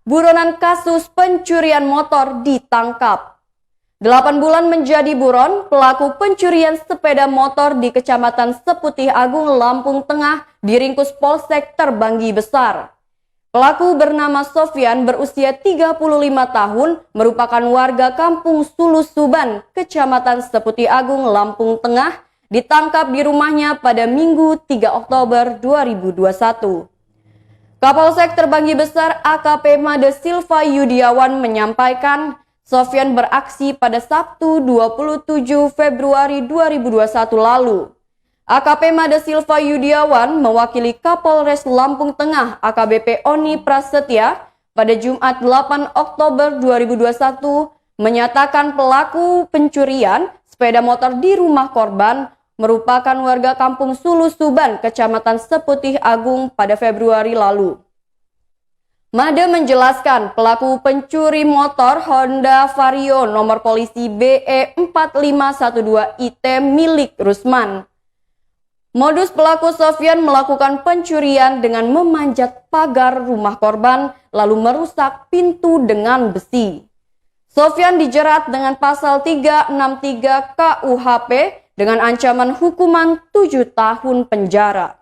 Buronan kasus pencurian motor ditangkap. 8 bulan menjadi buron, pelaku pencurian sepeda motor di Kecamatan Seputih Agung, Lampung Tengah diringkus Polsek Terbanggi Besar. Pelaku bernama Sofyan, berusia 35 tahun, merupakan warga Kampung Sulusuban, Kecamatan Seputih Agung, Lampung Tengah, ditangkap di rumahnya pada Minggu 3 Oktober 2021. Kapolsek Terbanggi Besar AKP Made Silva Yudiawan menyampaikan Sofyan beraksi pada Sabtu 27 Februari 2021 lalu. AKP Made Silva Yudiawan mewakili Kapolres Lampung Tengah AKBP Oni Prasetya pada Jumat 8 Oktober 2021 menyatakan pelaku pencurian sepeda motor di rumah korban merupakan warga Kampung Sulusuban, Kecamatan Seputih Agung pada Februari lalu. Made menjelaskan pelaku pencuri motor Honda Vario nomor polisi BE 4512 IT milik Rusman. Modus pelaku Sofyan melakukan pencurian dengan memanjat pagar rumah korban lalu merusak pintu dengan besi. Sofyan dijerat dengan pasal 363 KUHP dengan ancaman hukuman 7 tahun penjara.